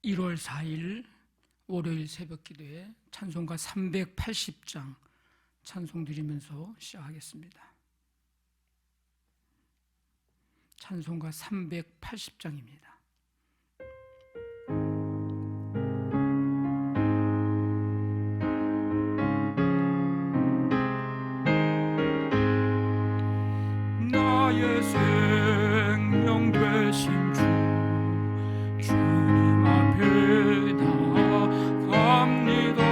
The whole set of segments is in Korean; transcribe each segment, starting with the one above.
1월 4일 월요일 새벽 기도에 찬송가 380장 찬송 드리면서 시작하겠습니다. 찬송가 380장입니다. 나의 생명 되신 주 주님 앞에 나아갑니다.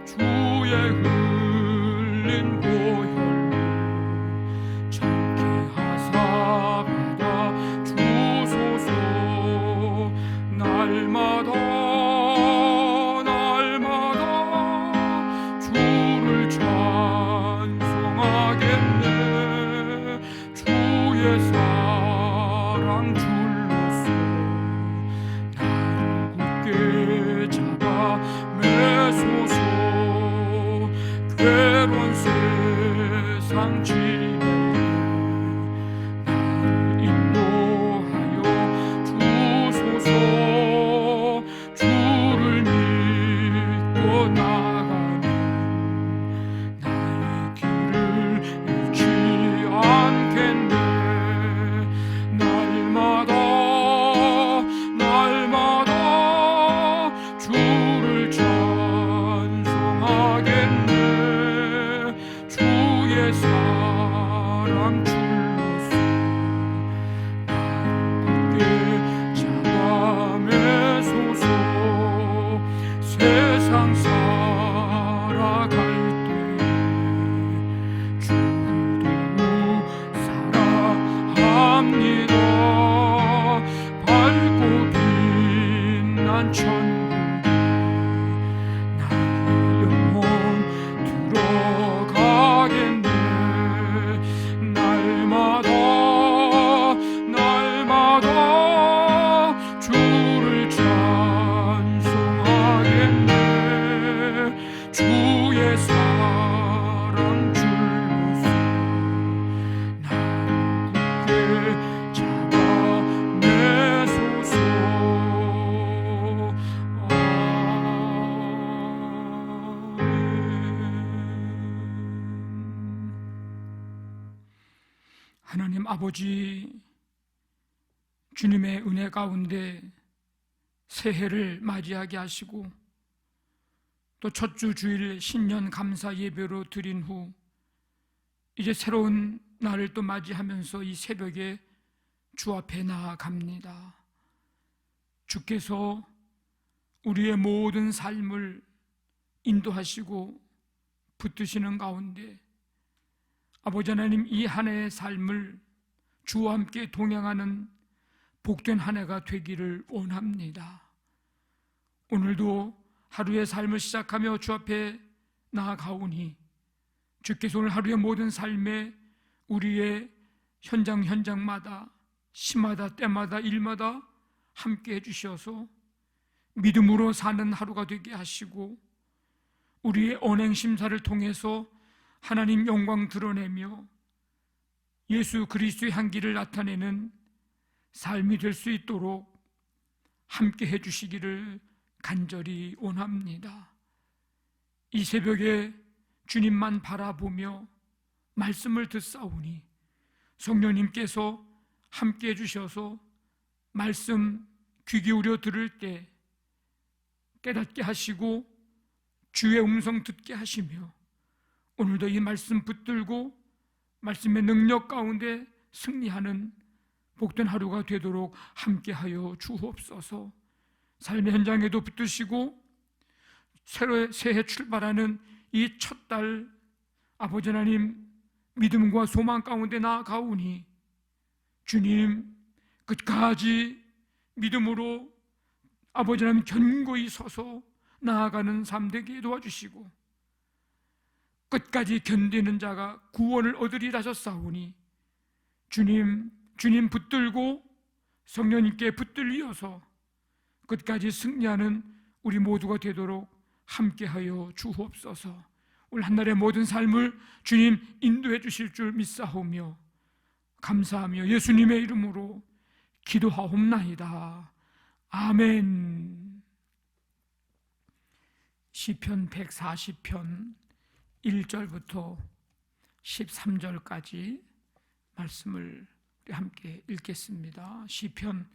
주의 흘린 보혈로 참게 하사 받아 주소서. 날마다 주를 찬송하겠네. 주의 사랑 줄로서 나를 굳게 잡아 매소서. 괴로운 세상 지배에 나를 인도하여 주소서. 주를 믿고 나가는 나의 길을 잃지 않겠네. 날마다 주를 찬송하겠네. 주의 사랑 줄로서 나를 굳게 잡아 매소서. 세상 살아갈 때에 주를 더욱 사랑합니다. 밝고 빛난 천국에 나의 영혼 들어가겠네. 날마다 주를 찬송하겠네. 주의 사랑 줄로서 나를 굳게 잡아 매소서. 하나님 아버지, 주님의 은혜 가운데 새해를 맞이하게 하시고 또 첫 주 주일 신년 감사 예배로 드린 후 이제 새로운 날을 또 맞이하면서 이 새벽에 주 앞에 나아갑니다. 주께서 우리의 모든 삶을 인도하시고 붙드시는 가운데 아버지 하나님, 이 한 해의 삶을 주와 함께 동행하는 복된 한 해가 되기를 원합니다. 오늘도 하루의 삶을 시작하며 주 앞에 나아가오니 주께서 오늘 하루의 모든 삶에 우리의 현장마다 시마다 때마다 일마다 함께 해주셔서 믿음으로 사는 하루가 되게 하시고 우리의 언행심사를 통해서 하나님 영광 드러내며 예수 그리스도의 향기를 나타내는 삶이 될 수 있도록 함께 해주시기를 간절히 원합니다. 이 새벽에 주님만 바라보며 말씀을 듣사오니 성령님께서 함께 해주셔서 말씀 귀 기울여 들을 때 깨닫게 하시고 주의 음성 듣게 하시며 오늘도 이 말씀 붙들고 말씀의 능력 가운데 승리하는 복된 하루가 되도록 함께하여 주옵소서. 삶의 현장에도 붙드시고 새해 출발하는 이 첫 달 아버지 하나님 믿음과 소망 가운데 나아가오니 주님 끝까지 믿음으로 아버지 하나님 견고히 서서 나아가는 삶 되게 도와주시고 끝까지 견디는 자가 구원을 얻으리라 하셨사오니 주님 붙들고 성령님께 붙들리어서 끝까지 승리하는 우리 모두가 되도록 함께하여 주옵소서. 오늘 한날의 모든 삶을 주님 인도해 주실 줄 믿사오며 감사하며 예수님의 이름으로 기도하옵나이다. 아멘. 시편 140편 1절부터 13절까지 말씀을 함께 읽겠습니다. 시편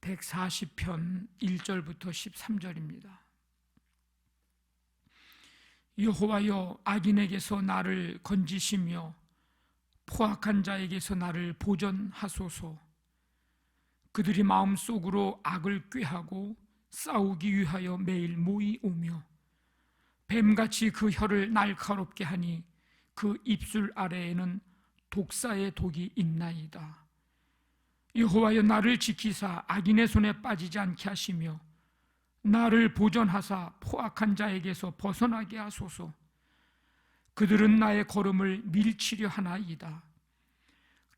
140편 1절부터 13절입니다. 여호와여, 악인에게서 나를 건지시며 포악한 자에게서 나를 보전하소서. 그들이 마음속으로 악을 꾀하고 싸우기 위하여 매일 모이오며 뱀같이 그 혀를 날카롭게 하니 그 입술 아래에는 독사의 독이 있나이다. 여호와여, 나를 지키사 악인의 손에 빠지지 않게 하시며 나를 보전하사 포악한 자에게서 벗어나게 하소서. 그들은 나의 걸음을 밀치려 하나이다.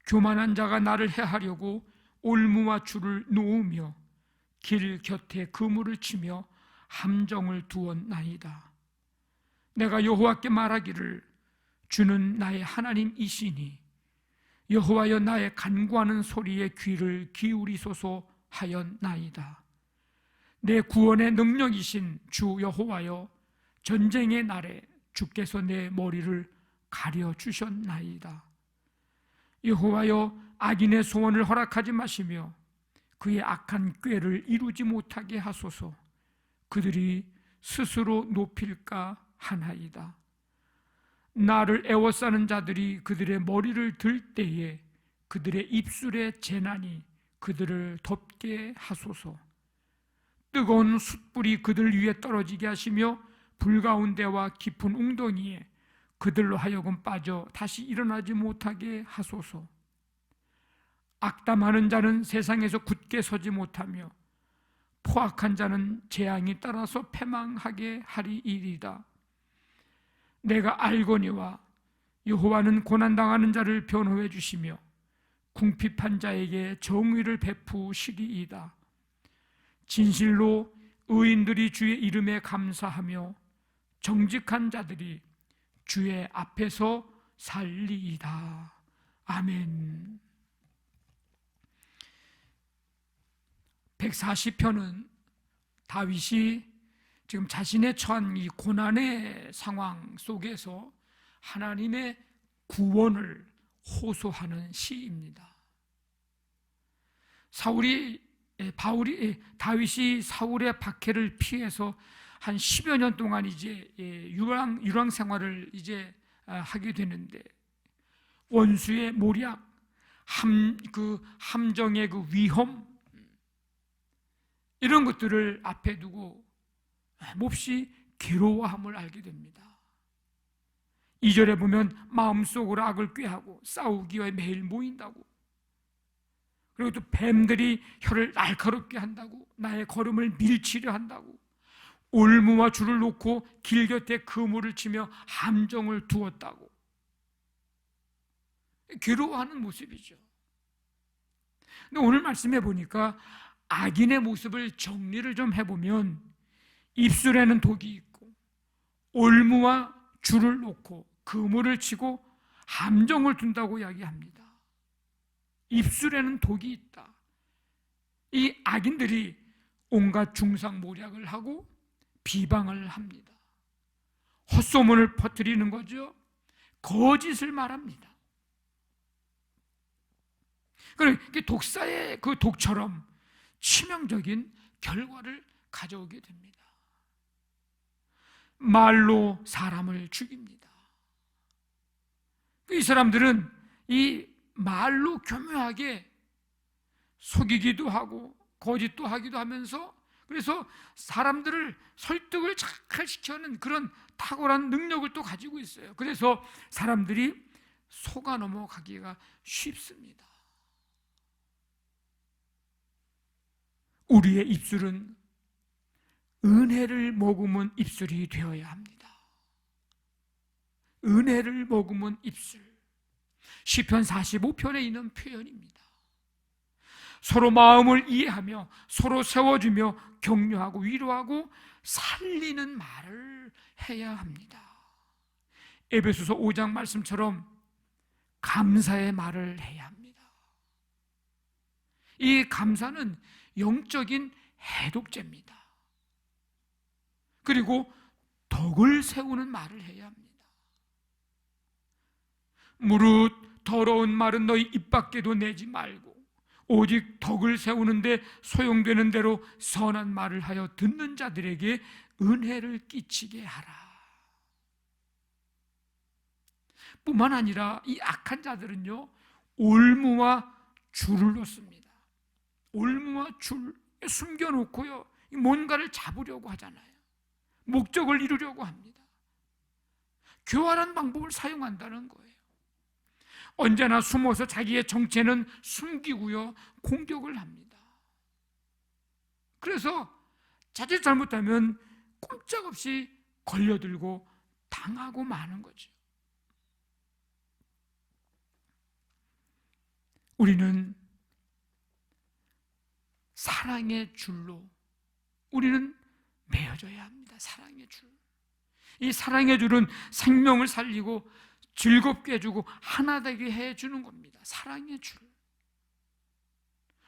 교만한 자가 나를 해하려고 올무와 줄을 놓으며 길 곁에 그물을 치며 함정을 두었나이다. 내가 여호와께 말하기를 주는 나의 하나님이시니 여호와여, 나의 간구하는 소리에 귀를 기울이소서 하였나이다. 내 구원의 능력이신 주 여호와여, 전쟁의 날에 주께서 내 머리를 가려주셨나이다. 여호와여, 악인의 소원을 허락하지 마시며 그의 악한 꾀를 이루지 못하게 하소서. 그들이 스스로 높일까 하나이다. 나를 애워싸는 자들이 그들의 머리를 들 때에 그들의 입술의 재난이 그들을 덮게 하소서. 뜨거운 숯불이 그들 위에 떨어지게 하시며 불 가운데와 깊은 웅덩이에 그들로 하여금 빠져 다시 일어나지 못하게 하소서. 악담하는 자는 세상에서 굳게 서지 못하며 포악한 자는 재앙이 따라서 패망하게 하리이리다. 내가 알거니와 여호와는 고난당하는 자를 변호해 주시며 궁핍한 자에게 정의를 베푸시리이다. 진실로 의인들이 주의 이름에 감사하며 정직한 자들이 주의 앞에서 살리이다. 아멘. 140편은 다윗이 지금 자신의 처한 이 고난의 상황 속에서 하나님의 구원을 호소하는 시입니다. 다윗이 사울의 박해를 피해서 한 10여 년 동안 이제 유랑 생활을 이제 하게 되는데, 원수의 모략, 함정의 그 위험, 이런 것들을 앞에 두고 몹시 괴로워함을 알게 됩니다. 2절에 보면 마음속으로 악을 꾀하고 싸우기 위해 매일 모인다고, 그리고 또 뱀들이 혀를 날카롭게 한다고, 나의 걸음을 밀치려 한다고, 올무와 줄을 놓고 길 곁에 그물을 치며 함정을 두었다고, 괴로워하는 모습이죠. 근데 오늘 말씀해 보니까 악인의 모습을 정리를 좀 해보면 입술에는 독이 있고 올무와 줄을 놓고 그물을 치고 함정을 둔다고 이야기합니다. 입술에는 독이 있다. 이 악인들이 온갖 중상모략을 하고 비방을 합니다. 헛소문을 퍼뜨리는 거죠. 거짓을 말합니다. 그러니까 독사의 그 독처럼 치명적인 결과를 가져오게 됩니다. 말로 사람을 죽입니다. 이 사람들은 이 말로 교묘하게 속이기도 하고 거짓도 하기도 하면서, 그래서 사람들을 설득을 잘 시켜는 그런 탁월한 능력을 또 가지고 있어요. 그래서 사람들이 속아 넘어가기가 쉽습니다. 우리의 입술은 은혜를 머금은 입술이 되어야 합니다. 은혜를 머금은 입술. 시편 45편에 있는 표현입니다. 서로 마음을 이해하며 서로 세워주며 격려하고 위로하고 살리는 말을 해야 합니다. 에베소서 5장 말씀처럼 감사의 말을 해야 합니다. 이 감사는 영적인 해독제입니다. 그리고 덕을 세우는 말을 해야 합니다. 무릇 더러운 말은 너희 입 밖에도 내지 말고 오직 덕을 세우는데 소용되는 대로 선한 말을 하여 듣는 자들에게 은혜를 끼치게 하라. 뿐만 아니라 이 악한 자들은요, 올무와 줄을 놓습니다. 올무와 줄 숨겨놓고요, 뭔가를 잡으려고 하잖아요. 목적을 이루려고 합니다. 교활한 방법을 사용한다는 거예요. 언제나 숨어서 자기의 정체는 숨기고요, 공격을 합니다. 그래서 자칫 잘못하면 꼼짝없이 걸려들고 당하고 마는 거죠. 우리는 사랑의 줄로 우리는 매어져야 합니다. 사랑의 줄. 이 사랑의 줄은 생명을 살리고 즐겁게 해주고 하나 되게 해주는 겁니다. 사랑의 줄.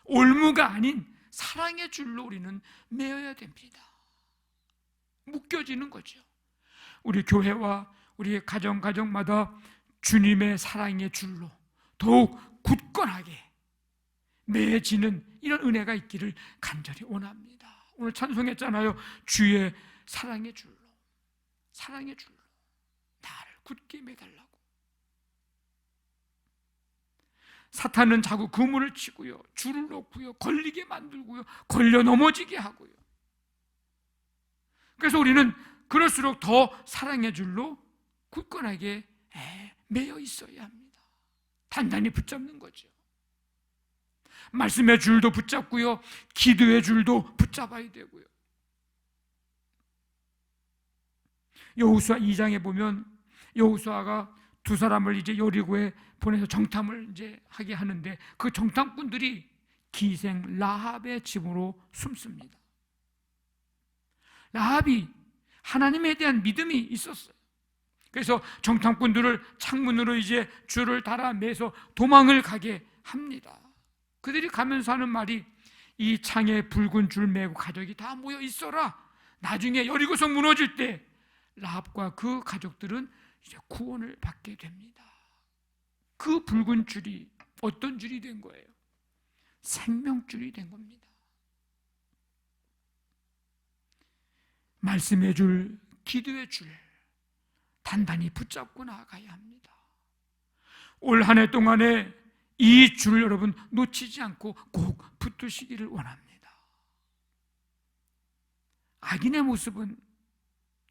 올무가 아닌 사랑의 줄로 우리는 매어야 됩니다. 묶여지는 거죠. 우리 교회와 우리 가정마다 주님의 사랑의 줄로 더욱 굳건하게 매지는 이런 은혜가 있기를 간절히 원합니다. 오늘 찬송했잖아요. 주의 사랑의 줄로, 사랑의 줄로 나를 굳게 매달라고. 사탄은 자꾸 그물을 치고요, 줄을 놓고요, 걸리게 만들고요, 걸려 넘어지게 하고요. 그래서 우리는 그럴수록 더 사랑의 줄로 굳건하게 매여 있어야 합니다. 단단히 붙잡는 거죠. 말씀의 줄도 붙잡고요, 기도의 줄도 붙잡아야 되고요. 여호수아 2장에 보면 여호수아가 두 사람을 이제 여리고에 보내서 정탐을 이제 하게 하는데 그 정탐꾼들이 기생 라합의 집으로 숨습니다. 라합이 하나님에 대한 믿음이 있었어요. 그래서 정탐꾼들을 창문으로 이제 줄을 달아 매서 도망을 가게 합니다. 그들이 가면서 하는 말이 이 창에 붉은 줄 매고 가족이 다 모여 있어라. 나중에 여리고성 무너질 때 라합과 그 가족들은 이제 구원을 받게 됩니다. 그 붉은 줄이 어떤 줄이 된 거예요? 생명줄이 된 겁니다. 말씀의 줄, 기도의 줄 단단히 붙잡고 나아가야 합니다. 올 한 해 동안에 이 줄 여러분 놓치지 않고 꼭 붙드시기를 원합니다. 악인의 모습은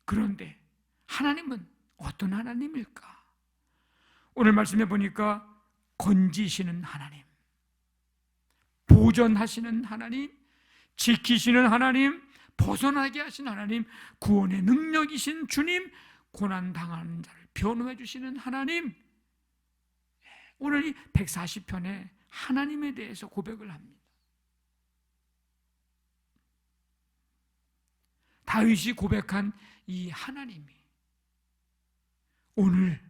그런데 하나님은 어떤 하나님일까? 오늘 말씀해 보니까 건지시는 하나님, 보전하시는 하나님, 지키시는 하나님, 벗어나게 하신 하나님, 구원의 능력이신 주님, 고난당하는 자를 변호해 주시는 하나님. 오늘 이 140편에 하나님에 대해서 고백을 합니다. 다윗이 고백한 이 하나님이 오늘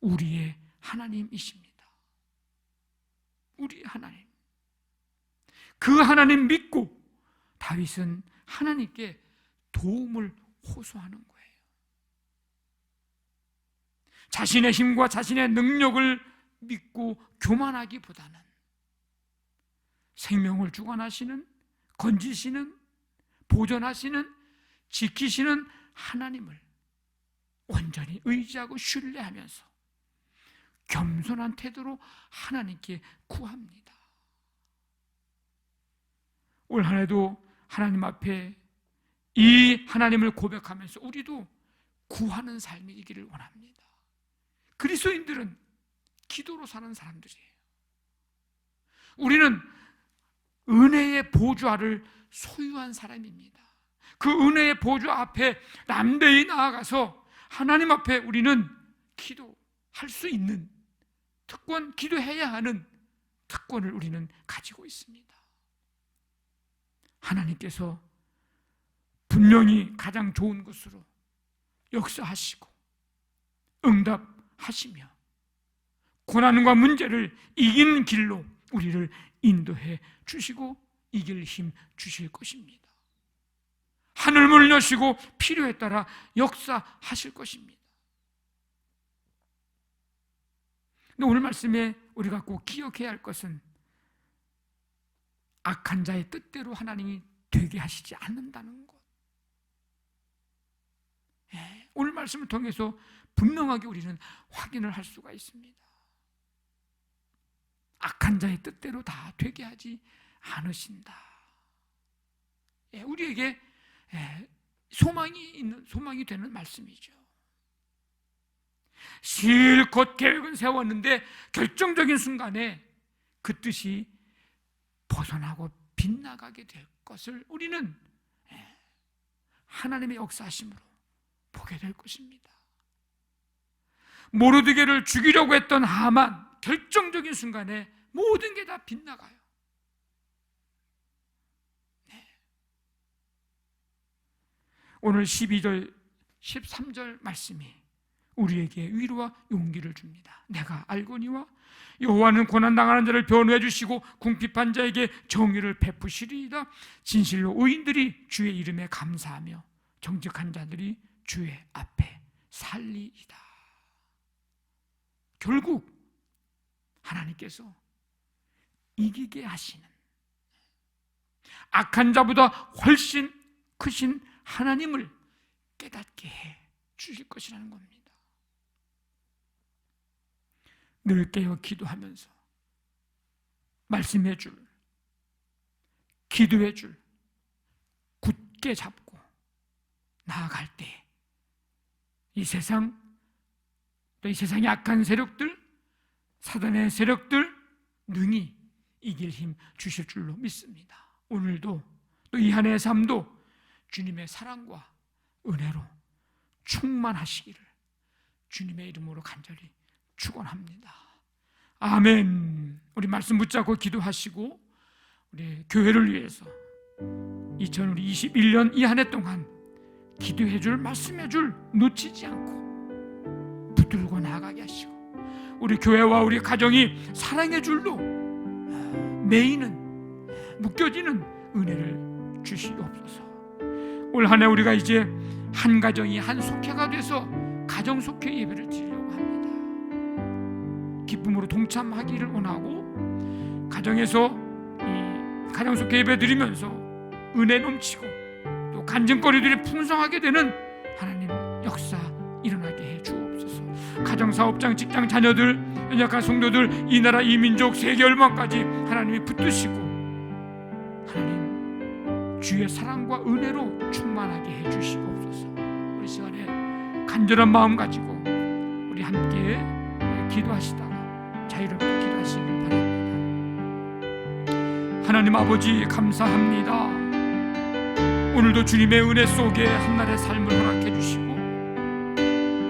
우리의 하나님이십니다. 우리의 하나님. 그 하나님 믿고 다윗은 하나님께 도움을 호소하는 거예요. 자신의 힘과 자신의 능력을 믿고 교만하기보다는 생명을 주관하시는, 건지시는, 보존하시는, 지키시는 하나님을 온전히 의지하고 신뢰하면서 겸손한 태도로 하나님께 구합니다. 올 한 해도 하나님 앞에 이 하나님을 고백하면서 우리도 구하는 삶이기를 원합니다. 그리스도인들은 기도로 사는 사람들이에요. 우리는 은혜의 보좌를 소유한 사람입니다. 그 은혜의 보좌 앞에 남대히 나아가서 하나님 앞에 우리는 기도할 수 있는 특권, 기도해야 하는 특권을 우리는 가지고 있습니다. 하나님께서 분명히 가장 좋은 것으로 역사하시고 응답하시며 고난과 문제를 이기는 길로 우리를 인도해 주시고 이길 힘 주실 것입니다. 하늘문을 여시고 필요에 따라 역사하실 것입니다. 근데 오늘 말씀에 우리가 꼭 기억해야 할 것은 악한 자의 뜻대로 하나님이 되게 하시지 않는다는 것. 오늘 말씀을 통해서 분명하게 우리는 확인을 할 수가 있습니다. 악한 자의 뜻대로 다 되게 하지 않으신다. 우리에게 소망이 되는 말씀이죠. 실컷 계획은 세웠는데 결정적인 순간에 그 뜻이 벗어나고 빗나가게 될 것을 우리는 하나님의 역사하심으로 보게 될 것입니다. 모르드게를 죽이려고 했던 하만, 결정적인 순간에 모든 게 다 빗나가요. 오늘 12절, 13절 말씀이 우리에게 위로와 용기를 줍니다. 내가 알거니와 여호와는 고난당하는 자를 변호해 주시고 궁핍한 자에게 정의를 베푸시리이다. 진실로 의인들이 주의 이름에 감사하며 정직한 자들이 주의 앞에 살리이다. 결국 하나님께서 이기게 하시는, 악한 자보다 훨씬 크신 하나님을 깨닫게 해 주실 것이라는 겁니다. 늘 깨어 기도하면서 말씀해 줄, 기도해 줄, 굳게 잡고 나아갈 때 이 세상, 또 이 세상의 악한 세력들, 사단의 세력들 능히 이길 힘 주실 줄로 믿습니다. 오늘도 또 이 한 해의 삶도 주님의 사랑과 은혜로 충만하시기를 주님의 이름으로 간절히 축원합니다. 아멘. 우리 말씀 붙잡고 기도하시고 우리 교회를 위해서 2021년 이 한 해 동안 기도해 줄, 말씀해 줄, 놓치지 않고 붙들고 나아가게 하시고 우리 교회와 우리 가정이 사랑의 줄로 매이는, 묶여지는 은혜를 주시옵소서. 올 한 해 우리가 이제 한 가정이 한 속회가 돼서 가정 속회 예배를 드리려고 합니다. 기쁨으로 동참하기를 원하고 가정에서 이 가정 속회 예배 드리면서 은혜 넘치고 또 간증거리들이 풍성하게 되는 하나님 역사 일어나게 해 주옵소서. 가정사업장, 직장, 자녀들, 연약한 성도들, 이 나라, 이 민족, 세계 열방까지 하나님이 붙드시고 하나님 주의 사랑과 은혜로 충만하게 해 주시옵소서. 우리 시간에 간절한 마음 가지고 우리 함께 기도하시다가 자유롭게 기도하시길 바랍니다. 하나님 아버지 감사합니다. 오늘도 주님의 은혜 속에 한날의 삶을 허락해 주시고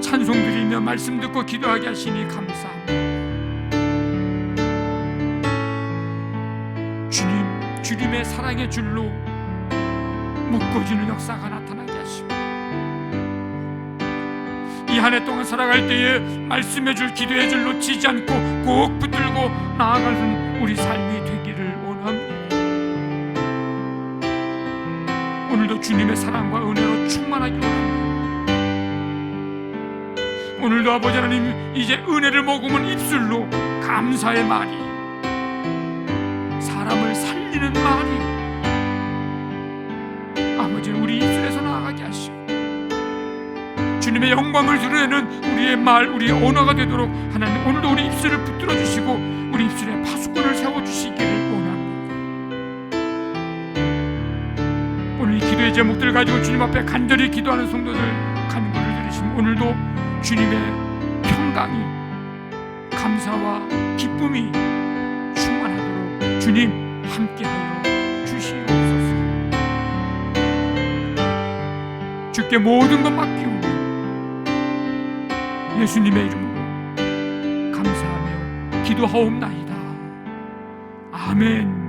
찬송 드리며 말씀 듣고 기도하게 하시니 감사합니다. 주님의 사랑의 줄로 묶어지는 역사가 나타나게 하시고 이 한 해 동안 살아갈 때에 말씀해 줄, 기도해 줄 놓치지 않고 꼭 붙들고 나아가는 우리 삶이 되기를 원합니다. 오늘도 주님의 사랑과 은혜로 충만하기를 원합니다. 오늘도 아버지 하나님 이제 은혜를 머금은 입술로 감사의 말이, 사람을 살리는 말이 아버지 우리 입술에서 나아가게 하시고 주님의 영광을 드러내는 우리의 말, 우리의 언어가 되도록 하나님 오늘도 우리 입술을 붙들어 주시고 우리 입술에 파수꾼을 세워주시기를 원합니다. 오늘 이 기도의 제목들을 가지고 주님 앞에 간절히 기도하는 성도들 간구를 들으시면 오늘도 주님의 평강이, 감사와 기쁨이 충만하도록 주님 함께하여 주시옵소서. 주께 모든 것 맡기오니 예수님의 이름으로 감사하며 기도하옵나이다. 아멘.